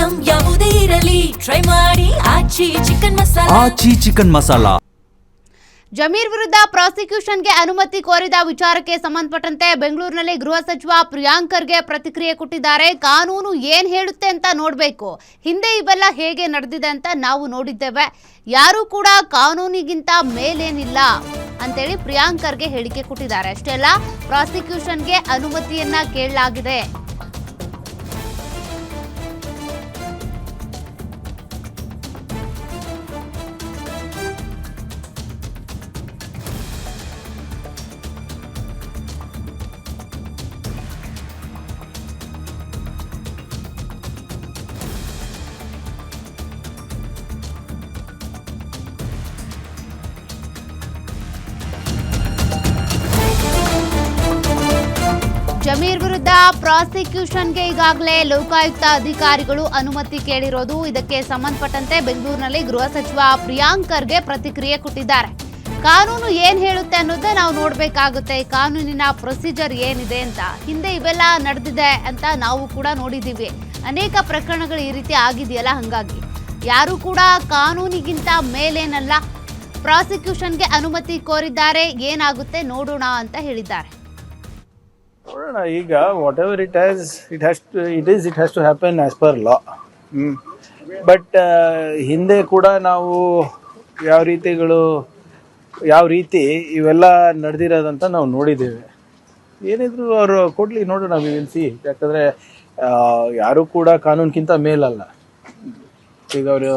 Item ಯಾವುದೇ ಇರಲಿ try ಮಾಡಿ ಆಚಿ ಚಿಕನ್ ಮಸಾಲಾ. ಜಮೀರ್ ವಿರುದ್ಧ ಪ್ರಾಸಿಕ್ಯೂಷನ್ಗೆ ಅನುಮತಿ ಕೋರಿದ ವಿಚಾರಕ್ಕೆ ಸಂಬಂಧಪಟ್ಟಂತೆ ಬೆಂಗಳೂರಿನಲ್ಲಿ ಗೃಹ ಸಚಿವ ಪ್ರಿಯಾಂಕ್ ಖರ್ಗೆ ಪ್ರತಿಕ್ರಿಯೆ ಕೊಟ್ಟಿದ್ದಾರೆ. ಕಾನೂನು ಏನ್ ಹೇಳುತ್ತೆ ಅಂತ ನೋಡಬೇಕು. ಹಿಂದೆ ಇವೆಲ್ಲ ಹೇಗೆ ನಡೆದಿದೆ ಅಂತ ನಾವು ನೋಡಿದ್ದೇವೆ. ಯಾರು ಕೂಡ ಕಾನೂನಿಗಿಂತ ಮೇಲೇನಿಲ್ಲ ಅಂತೇಳಿ ಪ್ರಿಯಾಂಕ್ ಖರ್ಗೆ ಹೇಳಿಕೆ ಕೊಟ್ಟಿದ್ದಾರೆ. ಅಷ್ಟೇ ಅಲ್ಲ, ಪ್ರಾಸಿಕ್ಯೂಷನ್ಗೆ ಅನುಮತಿಯನ್ನ ಕೇಳಲಾಗಿದೆ. ಜಮೀರ್ ವಿರುದ್ಧ ಪ್ರಾಸಿಕ್ಯೂಷನ್ಗೆ ಈಗಾಗಲೇ ಲೋಕಾಯುಕ್ತ ಅಧಿಕಾರಿಗಳು ಅನುಮತಿ ಕೇಳಿರೋದು. ಇದಕ್ಕೆ ಸಂಬಂಧಪಟ್ಟಂತೆ ಬೆಂಗಳೂರಿನಲ್ಲಿ ಗೃಹ ಸಚಿವ ಪ್ರಿಯಾಂಕ್ ಖರ್ಗೆ ಪ್ರತಿಕ್ರಿಯೆ ಕೊಟ್ಟಿದ್ದಾರೆ. ಕಾನೂನು ಏನ್ ಹೇಳುತ್ತೆ ಅನ್ನೋದೇ ನಾವು ನೋಡ್ಬೇಕಾಗುತ್ತೆ. ಕಾನೂನಿನ ಪ್ರೊಸೀಜರ್ ಏನಿದೆ ಅಂತ. ಹಿಂದೆ ಇವೆಲ್ಲ ನಡೆದಿದೆ ಅಂತ ನಾವು ಕೂಡ ನೋಡಿದ್ದೀವಿ. ಅನೇಕ ಪ್ರಕರಣಗಳು ಈ ರೀತಿ ಆಗಿದೆಯಲ್ಲ, ಹಂಗಾಗಿ ಯಾರು ಕೂಡ ಕಾನೂನಿಗಿಂತ ಮೇಲೇನಲ್ಲ. ಪ್ರಾಸಿಕ್ಯೂಷನ್ಗೆ ಅನುಮತಿ ಕೋರಿದ್ದಾರೆ, ಏನಾಗುತ್ತೆ ನೋಡೋಣ ಅಂತ ಹೇಳಿದ್ದಾರೆ. ನೋಡೋಣ. ಈಗ whatever it has to happen as per law. But ಹಿಂದೆ ಕೂಡ ನಾವು ಯಾವ ರೀತಿ ಇವೆಲ್ಲ ನಡೆದಿರೋದಂತ ನಾವು ನೋಡಿದ್ದೇವೆ. ಏನಿದ್ರು ಅವರು ಕೊಡ್ಲಿ, ನೋಡೋಣ, ವಿ ವಿಲ್ ಸಿ. ಯಾಕಂದರೆ ಯಾರು ಕೂಡ ಕಾನೂನಿಗಿಂತ ಮೇಲಲ್ಲ. ಈಗ ಅವರು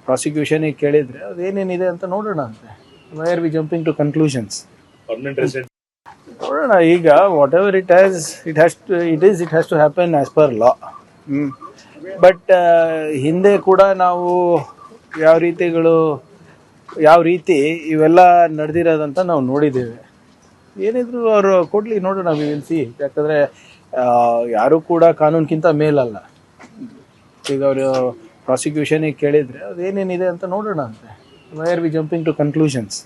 ಪ್ರಾಸಿಕ್ಯೂಷನಿಗೆ ಕೇಳಿದರೆ ಅದೇನೇನಿದೆ ಅಂತ ನೋಡೋಣ ಅಂತೆ. Why are we jumping to conclusions? ನೋಡೋಣ. ಈಗ whatever it has to happen as per law. But ಹಿಂದೆ ಕೂಡ ನಾವು ಯಾವ ರೀತಿ ಇವೆಲ್ಲ ನಡೆದಿರೋದಂತ ನಾವು ನೋಡಿದ್ದೇವೆ. ಏನಿದ್ರು ಅವರು ಕೊಡ್ಲಿ, ನೋಡೋಣ, ವಿ ವಿಲ್ ಸಿ. ಯಾಕಂದರೆ ಯಾರು ಕೂಡ ಕಾನೂನಿಗಿಂತ ಮೇಲಲ್ಲ. ಈಗ ಅವರು ಪ್ರಾಸಿಕ್ಯೂಷನಿಗೆ ಕೇಳಿದರೆ ಅದೇನೇನಿದೆ ಅಂತ ನೋಡೋಣ ಅಂತೆ. Why are we jumping to conclusions?